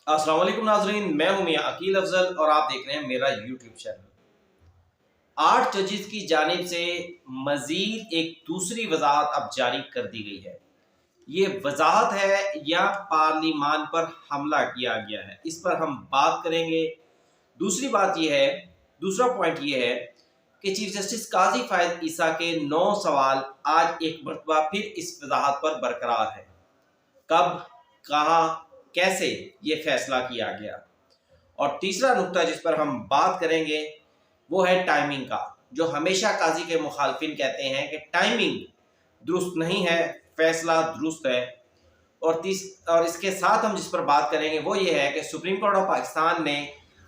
السلام علیکم ناظرین، میں ہوں میاں عقیل افضل اور آپ دیکھ رہے ہیں میرا یوٹیوب چینل۔ 8 ججز کی جانب سے مزید ایک دوسری وضاحت اب جاری کر دی گئی ہے۔ یہ وضاحت ہے یا پارلیمان پر حملہ کیا گیا ہے، اس پر ہم بات کریں گے۔ دوسری بات یہ ہے، دوسرا پوائنٹ یہ ہے کہ چیف جسٹس قاضی فائز عیسیٰ کے 9 سوال آج ایک مرتبہ پھر اس وضاحت پر برقرار ہے۔ کب، کہاں، کیسے یہ فیصلہ کیا گیا؟ اور تیسرا نقطہ جس پر ہم بات کریں گے وہ ہے ٹائمنگ کا، جو ہمیشہ قاضی کے مخالفین کہتے ہیں کہ ٹائمنگ درست نہیں ہے، فیصلہ درست ہے۔ اور اس کے ساتھ ہم جس پر بات کریں گے وہ یہ ہے کہ سپریم کورٹ آف پاکستان نے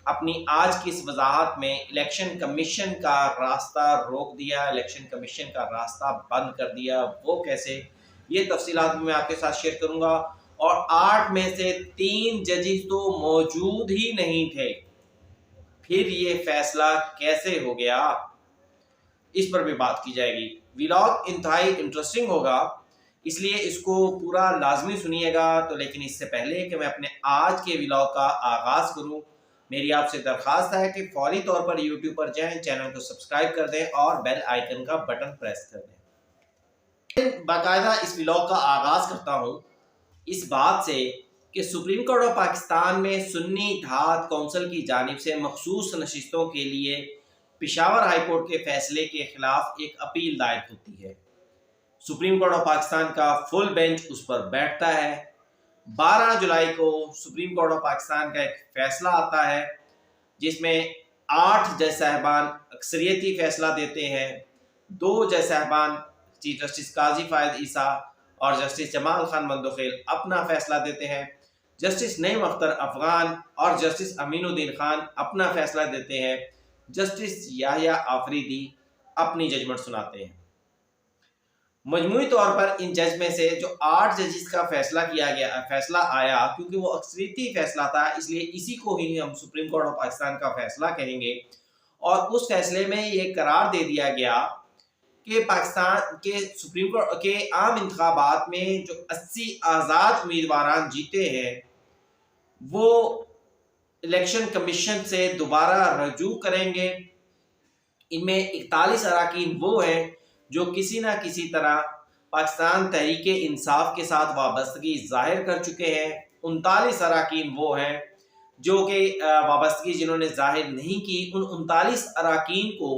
اپنی آج کی اس وضاحت میں الیکشن کمیشن کا راستہ روک دیا، الیکشن کمیشن کا راستہ بند کر دیا۔ وہ کیسے، یہ تفصیلات میں آپ کے ساتھ شیئر کروں گا۔ اور 8 میں سے 3 ججز تو موجود ہی نہیں تھے، پھر یہ فیصلہ کیسے ہو گیا، اس پر بھی بات کی جائے گی۔ ولاگ انتہائی انٹرسٹنگ ہوگا، اس لیے اس کو پورا لازمی سنیے گا۔ تو لیکن اس سے پہلے کہ میں اپنے آج کے ولاگ کا آغاز کروں، میری آپ سے درخواست ہے کہ فوری طور پر یوٹیوب پر جائیں، چینل کو سبسکرائب کر دیں اور بیل آئیکن کا بٹن پریس کر دیں۔ باقاعدہ اس ولاگ کا آغاز کرتا ہوں اس بات سے کہ سپریم کورٹ آف پاکستان میں سنی اتحاد کونسل کی جانب سے مخصوص نشستوں کے لیے پشاور ہائی کورٹ کے فیصلے کے خلاف ایک اپیل دائر ہوتی ہے۔ سپریم کورٹ آف پاکستان کا فل بینچ اس پر بیٹھتا ہے۔ 12 جولائی کو سپریم کورٹ آف پاکستان کا ایک فیصلہ آتا ہے جس میں 8 جج صاحبان اکثریتی فیصلہ دیتے ہیں۔ 2 جج صاحبان چیف جسٹس قاضی فائز عیسیٰ اور جسٹس جمال خان بندوخیل اپنا فیصلہ دیتے ہیں۔ جسٹس نعیم اختر افغان اور جسٹس امین الدین خان اپنا فیصلہ دیتے ہیں۔ جسٹس یحییٰ آفریدی اپنی ججمنٹ سناتے ہیں۔ مجموعی طور پر ان جج میں سے جو 8 ججز کا فیصلہ آیا، کیونکہ وہ اکثریتی فیصلہ تھا، اس لیے اسی کو ہی ہم سپریم کورٹ آف پاکستان کا فیصلہ کہیں گے۔ اور اس فیصلے میں یہ قرار دے دیا گیا کہ پاکستان کے سپریم کورٹ کے عام انتخابات میں جو 80 آزاد امیدواران جیتے ہیں وہ الیکشن کمیشن سے دوبارہ رجوع کریں گے۔ ان میں 41 اراکین وہ ہیں جو کسی نہ کسی طرح پاکستان تحریک انصاف کے ساتھ وابستگی ظاہر کر چکے ہیں۔ 39 اراکین وہ ہیں جو کہ وابستگی جنہوں نے ظاہر نہیں کی۔ ان 39 اراکین کو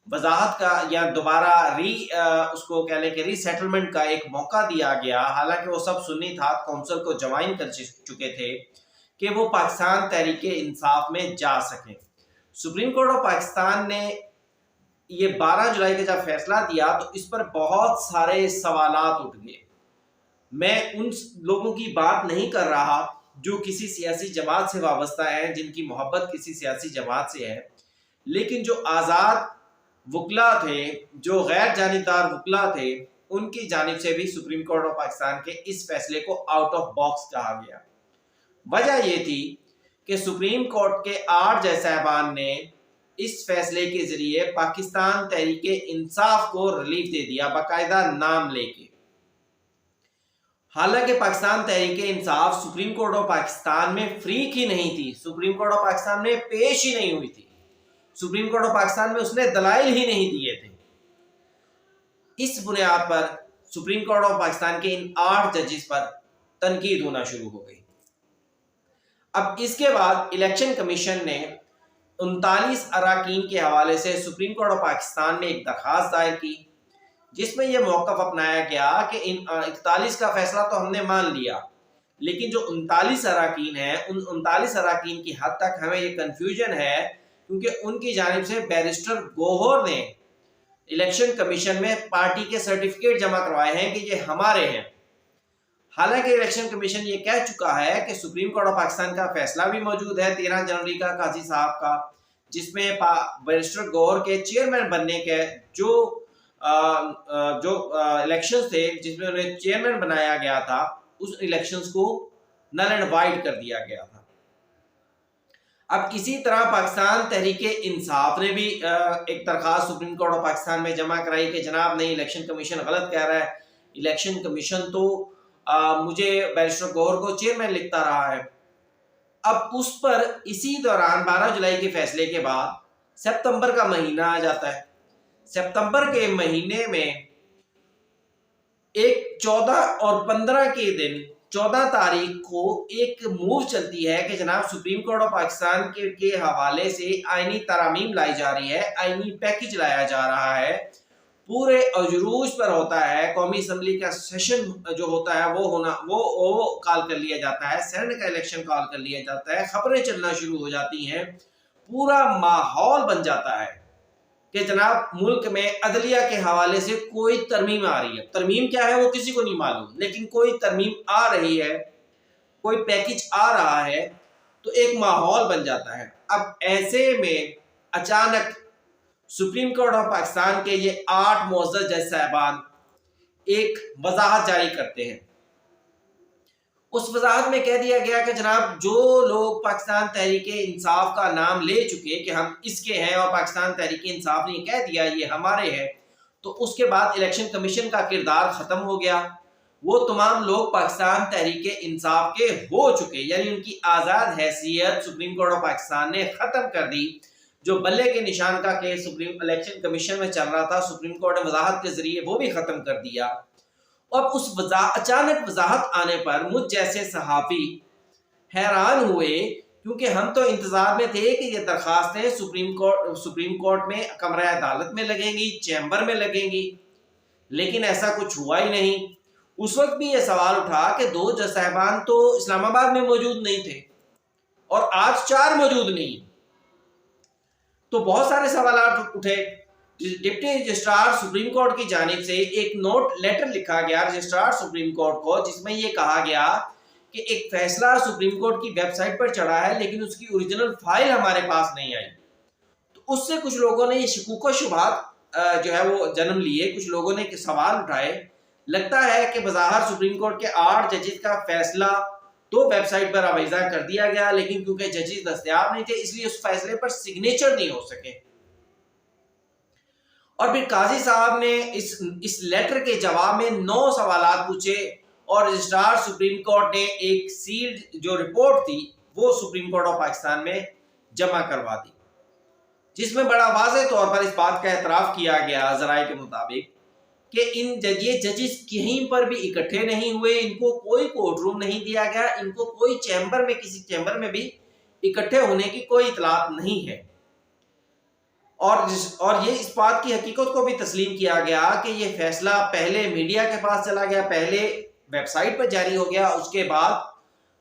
وضاحت کا یا دوبارہ اس کو کہہ لیں کہ ری سیٹلمنٹ کا ایک موقع دیا گیا، حالانکہ وہ سب سنی اتحاد کونسل کو جوائن کر چکے تھے کہ وہ پاکستان تحریک انصاف میں جا سکیں۔ سپریم کورٹ آف پاکستان نے یہ 12 جولائی کا جب فیصلہ دیا تو اس پر بہت سارے سوالات اٹھ گئے۔ میں ان لوگوں کی بات نہیں کر رہا جو کسی سیاسی جماعت سے وابستہ ہیں، جن کی محبت کسی سیاسی جماعت سے ہے، لیکن جو آزاد وکلا تھے، جو غیر جانبدار وکلا تھے، ان کی جانب سے بھی سپریم کورٹ آف پاکستان کے اس فیصلے کو آؤٹ آف باکس کہا گیا۔ وجہ یہ تھی کہ سپریم کورٹ کے 8 جج صاحبان نے اس فیصلے کے ذریعے پاکستان تحریک انصاف کو ریلیف دے دیا، باقاعدہ نام لے کے۔ حالانکہ Pakistan Tehreek Insaf supreme court of Pakistan میں فریق ہی نہیں تھی، سپریم کورٹ آف پاکستان میں پیش ہی نہیں ہوئی تھی، سپریم کورٹ آف پاکستان میں اس نے دلائل ہی نہیں دیے تھے۔ اس بنیاد پر سپریم کورٹ آف پاکستان کے ان 8 ججز پر تنقید ہونا شروع ہو گئی۔ اب اس کے بعد الیکشن کمیشن نے 39 اراکین کے حوالے سے سپریم کورٹ آف پاکستان میں ایک درخواست دائر کی، جس میں یہ موقف اپنایا گیا کہ ان 41 کا فیصلہ تو ہم نے مان لیا، لیکن جو 39 اراکین ہیں، ان 39 اراکین کی حد تک ہمیں یہ کنفیوژن ہے، کیونکہ ان کی جانب سے بیرسٹر گوہر نے الیکشن کمیشن میں پارٹی کے سرٹیفکیٹ جمع کروائے ہیں کہ یہ ہمارے ہیں۔ حالانکہ الیکشن کمیشن یہ کہہ چکا ہے کہ سپریم کورٹ آف پاکستان کا فیصلہ بھی موجود ہے 13 جنوری کا قاضی صاحب کا، جس میں بیرسٹر گوہر کے چیئرمین بننے کے جو الیکشنز تھے، جس میں انہیں چیئرمین بنایا گیا تھا، اس الیکشنز کو نل اینڈ وائڈ کر دیا گیا تھا۔ اب اسی طرح پاکستان تحریک انصاف نے بھی ایک درخواست سپریم کورٹ آف پاکستان میں جمع کرائی کہ جناب نہیں، الیکشن کمیشن غلط کہہ رہا ہے، الیکشن کمیشن تو مجھے بیرسٹر گوہر کو چیئرمین لکھتا رہا ہے۔ اب اس پر اسی دوران 12 جولائی کے فیصلے کے بعد ستمبر کا مہینہ آ جاتا ہے. ستمبر کے مہینے میں ایک 14 اور 15 کے دن 14 تاریخ کو ایک موو چلتی ہے کہ جناب سپریم کورٹ آف پاکستان کے حوالے سے آئینی ترامیم لائی جا رہی ہے، آئینی پیکج لایا جا رہا ہے، پورے عروج پر ہوتا ہے. قومی اسمبلی کا سیشن جو ہوتا ہے وہ کال کر لیا جاتا ہے، سینٹ کا الیکشن کال کر لیا جاتا ہے، خبریں چلنا شروع ہو جاتی ہیں، پورا ماحول بن جاتا ہے کہ جناب ملک میں عدلیہ کے حوالے سے کوئی ترمیم آ رہی ہے. ترمیم کیا ہے وہ کسی کو نہیں معلوم، لیکن کوئی ترمیم آ رہی ہے، کوئی پیکج آ رہا ہے، تو ایک ماحول بن جاتا ہے. اب ایسے میں اچانک سپریم کورٹ آف پاکستان کے یہ 8 معزز جج صاحبان ایک وضاحت جاری کرتے ہیں. اس وضاحت میں کہہ دیا گیا کہ جناب جو لوگ پاکستان تحریک انصاف کا نام لے چکے کہ ہم اس کے ہیں اور پاکستان تحریک انصاف نے کہہ دیا یہ ہمارے ہیں، تو اس کے بعد الیکشن کمیشن کا کردار ختم ہو گیا. وہ تمام لوگ پاکستان تحریک انصاف کے ہو چکے، یعنی ان کی آزاد حیثیت سپریم کورٹ آف پاکستان نے ختم کر دی. جو بلے کے نشان کا کیس سپریم الیکشن کمیشن میں چل رہا تھا، سپریم کورٹ نے وضاحت کے ذریعے وہ بھی ختم کر دیا. اب اس اچانک وضاحت آنے پر مجھ جیسے صحافی حیران ہوئے، کیونکہ ہم تو انتظار میں تھے کہ یہ درخواستیں سپریم کورٹ میں کمرہ عدالت میں لگیں گی، چیمبر میں لگیں گی، لیکن ایسا کچھ ہوا ہی نہیں. اس وقت بھی یہ سوال اٹھا کہ 2 جج صاحبان تو اسلام آباد میں موجود نہیں تھے اور آج 4 موجود نہیں، تو بہت سارے سوالات اٹھے. ڈپٹی رجسٹرار سپریم کورٹ کی جانب سے ایک نوٹ لیٹر لکھا گیا رجسٹرار سپریم کورٹ کو، جس میں یہ کہا گیا کہ ایک فیصلہ سپریم کورٹ کی ویب سائٹ پر چڑھا ہے لیکن اس کی اوریجنل فائل ہمارے پاس نہیں آئی. تو اس سے کچھ لوگوں نے یہ شکوک و شبہات جو ہے وہ جنم لیے، کچھ لوگوں نے سوال اٹھائے. لگتا ہے کہ بظاہر سپریم کورٹ کے 8 ججز کا فیصلہ تو ویب سائٹ پر آویزاں کر دیا گیا، لیکن کیونکہ ججز دستیاب نہیں تھے اس لیے اس فیصلے پر سگنیچر نہیں ہو سکے. اور پھر قاضی صاحب نے اس لیٹر کے جواب میں 9 سوالات پوچھے اور رجسٹرار سپریم کورٹ نے ایک سیلڈ جو رپورٹ تھی وہ سپریم کورٹ آف پاکستان میں جمع کروا دی، جس میں بڑا واضح طور پر اس بات کا اعتراف کیا گیا ذرائع کے مطابق کہ یہ ججز کہیں پر بھی اکٹھے نہیں ہوئے، ان کو کوئی کورٹ روم نہیں دیا گیا، ان کو کوئی چیمبر میں کسی چیمبر میں بھی اکٹھے ہونے کی کوئی اطلاع نہیں ہے. اور یہ اس بات کی حقیقت کو بھی تسلیم کیا گیا کہ یہ فیصلہ پہلے میڈیا کے پاس چلا گیا، پہلے ویب سائٹ پر جاری ہو گیا، اس کے بعد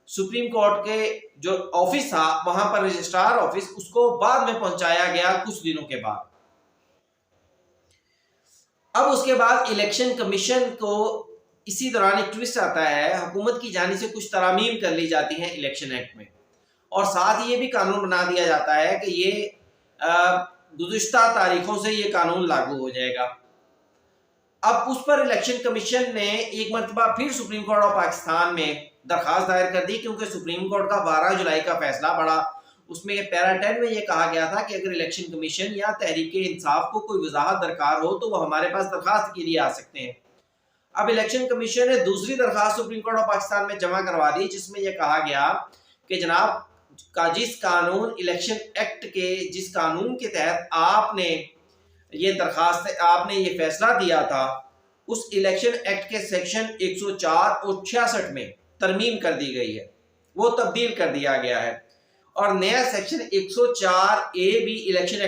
سپریم کورٹ کے جو آفس تھا وہاں پر رجسٹرار آفس، اس کو بعد میں پہنچایا گیا کچھ دنوں کے بعد. اب اس کے بعد الیکشن کمیشن کو اسی دوران ایک ٹوسٹ آتا ہے، حکومت کی جانب سے کچھ ترامیم کر لی جاتی ہیں الیکشن ایکٹ میں، اور ساتھ یہ بھی قانون بنا دیا جاتا ہے کہ یہ گزشتہ تاریخوں سے یہ قانون لاگو ہو جائے گا. اب اس پر الیکشن کمیشن نے ایک مرتبہ پھر سپریم کورٹ آف پاکستان میں درخواست دائر کر دی، کیونکہ سپریم کورٹ کا 12 جولائی کا فیصلہ بڑا، اس میں پیرا 10 میں یہ کہا گیا تھا کہ اگر الیکشن کمیشن یا تحریک انصاف کو کوئی وضاحت درکار ہو تو وہ ہمارے پاس درخواست کے لیے آ سکتے ہیں. اب الیکشن کمیشن نے دوسری درخواست سپریم کورٹ آف پاکستان میں جمع کروا دی، جس میں یہ کہا گیا کہ جناب جس قانون الیکشن ایکٹ کے جس قانون کے تحت آپ نے یہ فیصلہ دیا تھا، اس الیکشن ایکٹ کے سیکشن 104 اور 66 میں ترمیم کر دی گئی ہے، وہ تبدیل کر دیا گیا ہے، اور نیا سیکشن 104A بھی الیکشن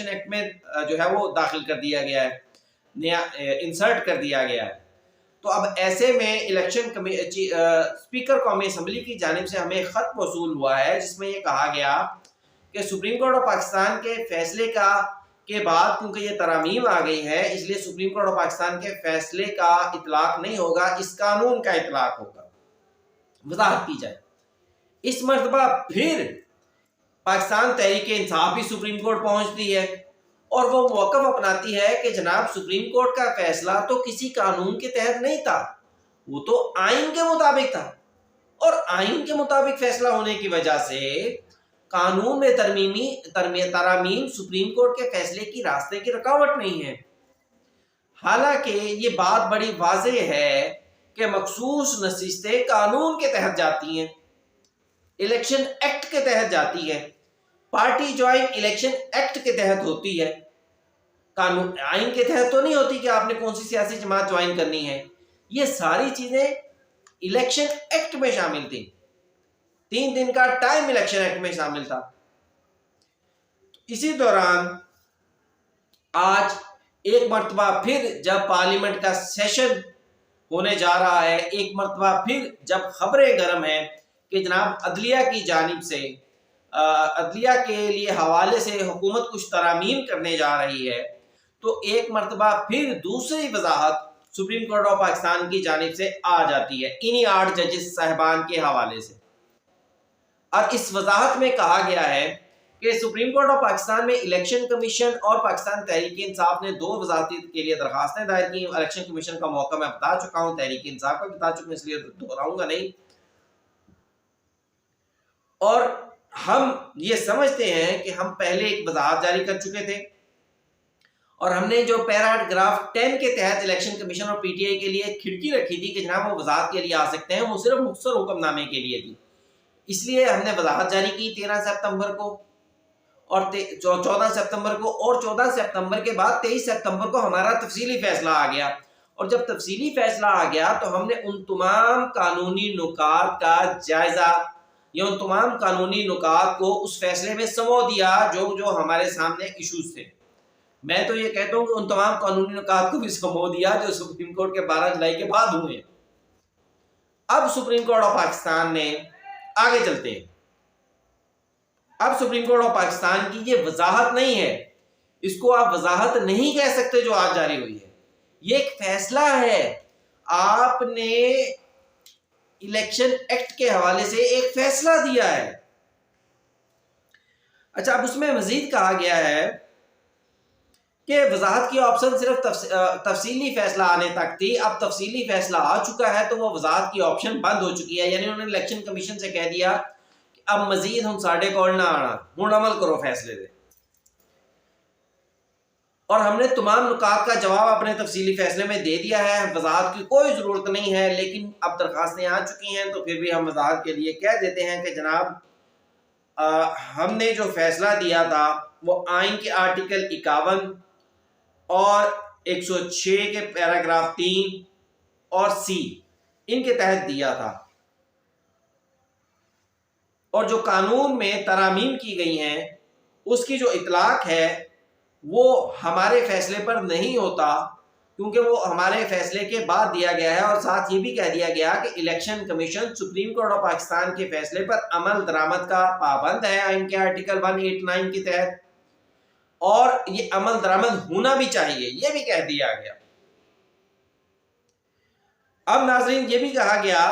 ایکٹ میں جو ہے وہ داخل کر دیا گیا ہے، نیا انسرٹ کر دیا گیا ہے. تو اب ایسے میں اسپیکر قومی اسمبلی کی جانب سے ہمیں خط موصول ہوا ہے، جس میں یہ کہا گیا کہ سپریم کورٹ آف پاکستان کے فیصلے کے بعد کیونکہ یہ ترامیم آ گئی ہے، اس لیے سپریم کورٹ آف پاکستان کے فیصلے کا اطلاق نہیں ہوگا، اس قانون کا اطلاق ہوگا. وضاحت کی جائے، اس مرتبہ پھر پاکستان تحریک انصاف بھی سپریم کورٹ پہنچتی ہے اور وہ موقف اپناتی ہے کہ جناب سپریم کورٹ کا فیصلہ تو کسی قانون کے تحت نہیں تھا، وہ تو آئین کے مطابق تھا، اور آئین کے مطابق فیصلہ ہونے کی وجہ سے قانون میں ترامیم سپریم کورٹ کے فیصلے کی راستے کی رکاوٹ نہیں ہے. حالانکہ یہ بات بڑی واضح ہے کہ مخصوص نصیحتیں قانون کے تحت جاتی ہیں. الیکشن ایکٹ کے تحت جاتی ہے، پارٹی جوائن الیکشن ایکٹ کے تحت ہوتی ہے، قانون آئین کے تحت تو نہیں ہوتی کہ آپ نے کون سی سیاسی جماعت جوائن کرنی ہے۔ یہ ساری چیزیں الیکشن ایکٹ میں شامل تھی، 3 دن کا ٹائم الیکشن ایکٹ میں شامل تھا۔ اسی دوران آج ایک مرتبہ پھر جب پارلیمنٹ کا سیشن ہونے جا رہا ہے، ایک مرتبہ پھر جب خبریں گرم ہیں کہ جناب عدلیہ کی جانب سے عدلیہ کے لیے حوالے سے حکومت کچھ ترامیم کرنے جا رہی ہے، تو ایک مرتبہ پھر دوسری وضاحت سپریم کورٹ آف پاکستان کی جانب سے آ جاتی ہے انہی 8 ججز صاحبان کے حوالے سے، اور اس وضاحت میں کہا گیا ہے کہ سپریم کورٹ آف پاکستان میں الیکشن کمیشن اور پاکستان تحریک انصاف نے 2 وضاحتی کے لیے درخواستیں دائر کی۔ الیکشن کمیشن کا موقع میں بتا چکا ہوں، تحریک انصاف کا بتا چکا ہوں، اس لیے دہراؤں گا نہیں۔ اور ہم یہ سمجھتے ہیں کہ ہم پہلے ایک وضاحت جاری کر چکے تھے، اور ہم نے جو پیراگراف 10 کے تحت الیکشن کمیشن اور پی ٹی آئی کے لیے کھڑکی رکھی تھی کہ جناب وہ وضاحت کے لیے آ سکتے ہیں، وہ صرف مختصر حکم نامے کے لیے تھی، اس لیے ہم نے وضاحت جاری کی 13 سپتمبر کو اور 14 سپتمبر کو، اور 14 سپتمبر کے بعد 23 سپتمبر کو ہمارا تفصیلی فیصلہ آ گیا، اور جب تفصیلی فیصلہ آ گیا تو ہم نے ان تمام قانونی نکات کا جائزہ یا ان تمام قانونی نکات کو اس فیصلے میں سمو دیا جو ہمارے سامنے ایشوز تھے۔ میں تو یہ کہتا ہوں کہ ان تمام قانونی نکات کو بھی سمو دیا جو سپریم کورٹ کے 12 جولائی کے بعد ہوئے۔ اب سپریم کورٹ آف پاکستان نے آگے چلتے ہیں، اب سپریم کورٹ آف پاکستان کی یہ وضاحت نہیں ہے، اس کو آپ وضاحت نہیں کہہ سکتے جو آج جاری ہوئی ہے، یہ ایک فیصلہ ہے۔ آپ نے الیکشن ایکٹ کے حوالے سے ایک فیصلہ دیا ہے۔ اچھا، اب اس میں مزید کہا گیا ہے کہ وضاحت کی آپشن صرف تفصیلی فیصلہ آنے تک تھی، اب تفصیلی فیصلہ آ چکا ہے تو وہ وضاحت کی آپشن بند ہو چکی ہے، یعنی انہوں نے الیکشن کمیشن سے کہہ دیا کہ اب مزید ہم ساڈے کول نہ آنا، ہن عمل کرو فیصلے دے، اور ہم نے تمام نکات کا جواب اپنے تفصیلی فیصلے میں دے دیا ہے، وضاحت کی کوئی ضرورت نہیں ہے، لیکن اب درخواستیں آ چکی ہیں تو پھر بھی ہم وضاحت کے لیے کہہ دیتے ہیں کہ جناب ہم نے جو فیصلہ دیا تھا وہ آئین کے آرٹیکل 51 اور 106 کے پیراگراف 3 اور سی ان کے تحت دیا تھا، اور جو قانون میں ترامیم کی گئی ہیں اس کی جو اطلاق ہے وہ ہمارے فیصلے پر نہیں ہوتا، کیونکہ وہ ہمارے فیصلے کے بعد دیا گیا ہے، اور ساتھ یہ بھی کہہ دیا گیا کہ election commission supreme court of Pakistan کے فیصلے پر عمل درآمد کا پابند ہے آئین کے آرٹیکل 189 کے تحت، اور یہ عمل درآمد ہونا بھی چاہیے، یہ بھی کہہ دیا گیا۔ اب ناظرین یہ بھی کہا گیا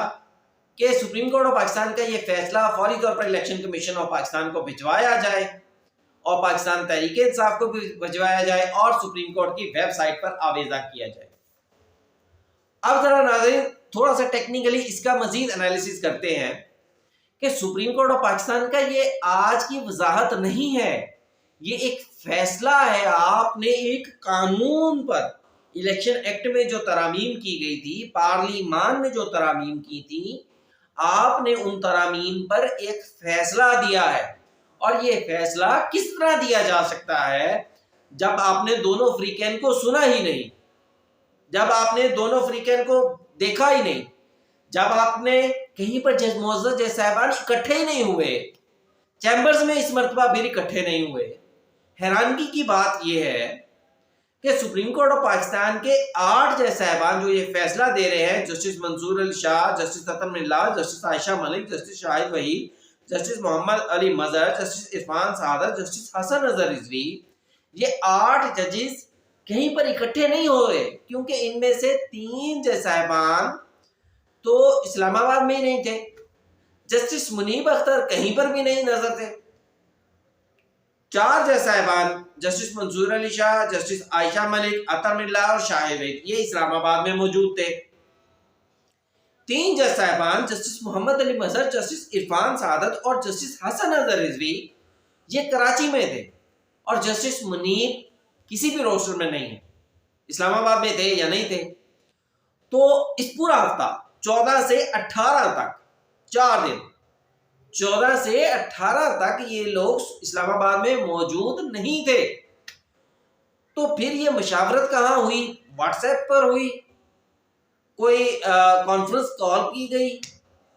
کہ سپریم کورٹ آف پاکستان کا یہ فیصلہ فوری طور پر الیکشن کمیشن آف پاکستان کو بھجوایا جائے، اور پاکستان تحریک انصاف کو بھی بھجوایا جائے، اور سپریم کورٹ کی ویب سائٹ پر آویزاں کیا جائے۔ اب ذرا ناظرین تھوڑا سا ٹیکنیکلی اس کا مزید انالیسس کرتے ہیں کہ سپریم کورٹ آف پاکستان کا یہ آج کی وضاحت نہیں ہے، یہ ایک فیصلہ ہے۔ آپ نے ایک قانون پر، الیکشن ایکٹ میں جو ترامیم کی گئی تھی، پارلیمان نے جو ترامیم کی تھی، آپ نے ان ترامیم پر ایک فیصلہ دیا ہے، اور یہ فیصلہ کس طرح دیا جا سکتا ہے جب آپ نے دونوں فریقین کو سنا ہی نہیں، جب آپ نے دونوں فریقین کو دیکھا ہی نہیں، جب آپ نے کہیں پر معزز جج صاحبان اکٹھے ہی نہیں ہوئے، چیمبرز میں اس مرتبہ بھی اکٹھے نہیں ہوئے۔ حیرانگی کی بات یہ ہے کہ سپریم کورٹ آف پاکستان کے 8 جج صاحبان جو یہ فیصلہ دے رہے ہیں، جسٹس منصور علی شاہ، جسٹس عطا اللہ، جسٹس عائشہ ملک، جسٹس شاہد وحید، جسٹس محمد علی مظہر، جسٹس عرفان سعادت، جسٹس حسن اظہر رضوی، یہ 8 ججز کہیں پر اکٹھے نہیں ہوئے، کیونکہ ان میں سے 3 جج صاحبان تو اسلام آباد میں ہی نہیں تھے، جسٹس منیب اختر کہیں پر بھی نہیں نظر تھے، 4 جج صاحبان جسٹس منصور علی شاہ، جسٹس عائشہ ملک، عطا اللہ اور شاہد وحید، یہ اسلام آباد میں موجود تھے۔ 3 جج صاحبان جسٹس محمد علی مظہر، جسٹس عرفان سعادت اور جسٹس حسن اظہر رضوی یہ کراچی میں تھے، اور جسٹس منیب کسی بھی روسٹر میں نہیں ہے، اسلام آباد میں تھے یا نہیں تھے۔ تو اس پورا ہفتہ 14 سے 18 تک 4 دن 14 سے 18 تک یہ لوگ اسلام آباد میں موجود نہیں تھے، تو پھر یہ مشاورت کہاں ہوئی؟ واٹس ایپ پر ہوئی، کوئی کانفرنس کال کی گئی،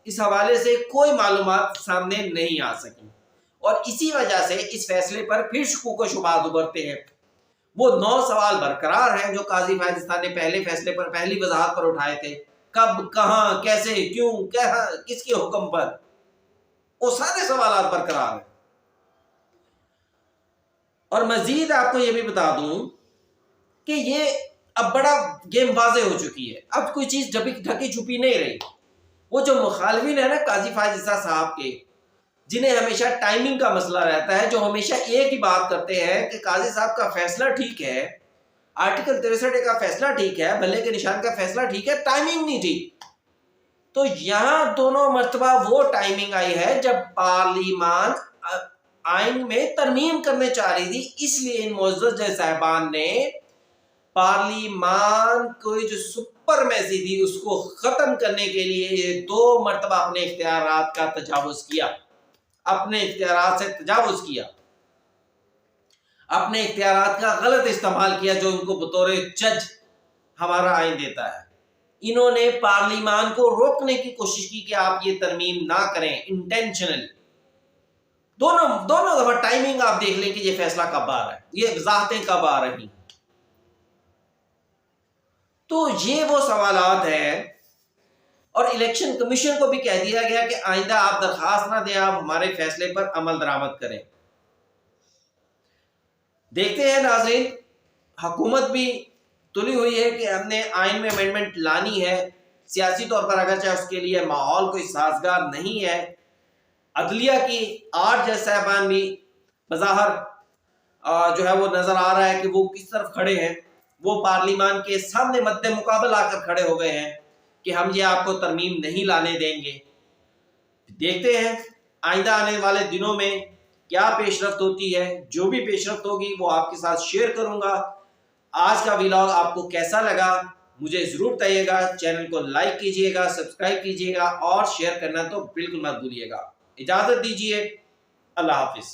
اس حوالے سے کوئی معلومات سامنے نہیں آ سکی، اور اسی وجہ سے اس فیصلے پر پھر شکوک و شبہات ابھرتے ہیں۔ وہ 9 سوال برقرار ہیں جو قاضی فائزستان نے پہلے فیصلے پر پہلی وضاحت پر اٹھائے تھے، کب، کہاں، کیسے، کیوں، کس کے حکم پر، وہ سارے سوالات برقرار ہیں۔ اور مزید آپ کو یہ بھی بتا دوں کہ یہ اب بڑا گیم واضح ہو چکی ہے، اب کوئی چیز ڈھکی چھپی نہیں رہی۔ وہ جو مخالفین ہیں نا قاضی فائز عیسیٰ صاحب کے، جنہیں ہمیشہ ٹائمنگ کا مسئلہ رہتا ہے، جو ہمیشہ ایک ہی بات کرتے ہیں کہ قاضی صاحب کا فیصلہ ٹھیک ہے، آرٹیکل 63 کا فیصلہ ٹھیک ہے، بھلے کے نشان کا فیصلہ ٹھیک ہے، ٹائمنگ نہیں ٹھیک۔ تو یہاں دونوں مرتبہ وہ ٹائمنگ آئی ہے جب پارلیمان آئین میں ترمیم کرنے چاہ رہی تھی، اس لیے ان معزز جج صاحبان نے پارلیمان کو جو سپر میسی تھی اس کو ختم کرنے کے لیے یہ 2 مرتبہ اپنے اختیارات کا تجاوز کیا، اپنے اختیارات سے تجاوز کیا، اپنے اختیارات کا غلط استعمال کیا جو ان کو بطور جج ہمارا آئین دیتا ہے۔ انہوں نے پارلیمان کو روکنے کی کوشش کی کہ آپ یہ ترمیم نہ کریں، انٹینشنلی۔ دونوں دفعہ ٹائمنگ آپ دیکھ لیں کہ یہ فیصلہ کب آ رہا ہے، یہ وضاحتیں کب آ رہی ہیں۔ تو یہ وہ سوالات ہیں، اور الیکشن کمیشن کو بھی کہہ دیا گیا کہ آئندہ آپ درخواست نہ دیں، آپ ہمارے فیصلے پر عمل درآمد کریں۔ دیکھتے ہیں ناظرین، حکومت بھی تلی ہوئی ہے کہ ہم نے آئین میں امینڈمنٹ لانی ہے، سیاسی طور پر اگرچہ اس کے لیے ماحول کوئی سازگار نہیں ہے، عدلیہ کی 8 جج صاحبان بھی بظاہر جو ہے وہ نظر آ رہا ہے کہ وہ کس طرف کھڑے ہیں، وہ پارلیمان کے سامنے مد مقابل آ کر کھڑے ہو گئے ہیں کہ ہم یہ آپ کو ترمیم نہیں لانے دیں گے۔ دیکھتے ہیں آئندہ آنے والے دنوں میں کیا پیش رفت ہوتی ہے، جو بھی پیش رفت ہوگی وہ آپ کے ساتھ شیئر کروں گا۔ آج کا ویلاگ آپ کو کیسا لگا مجھے ضرور بتائیے گا، چینل کو لائک کیجئے گا، سبسکرائب کیجئے گا، اور شیئر کرنا تو بالکل مت بھولیے گا۔ اجازت دیجیے، اللہ حافظ۔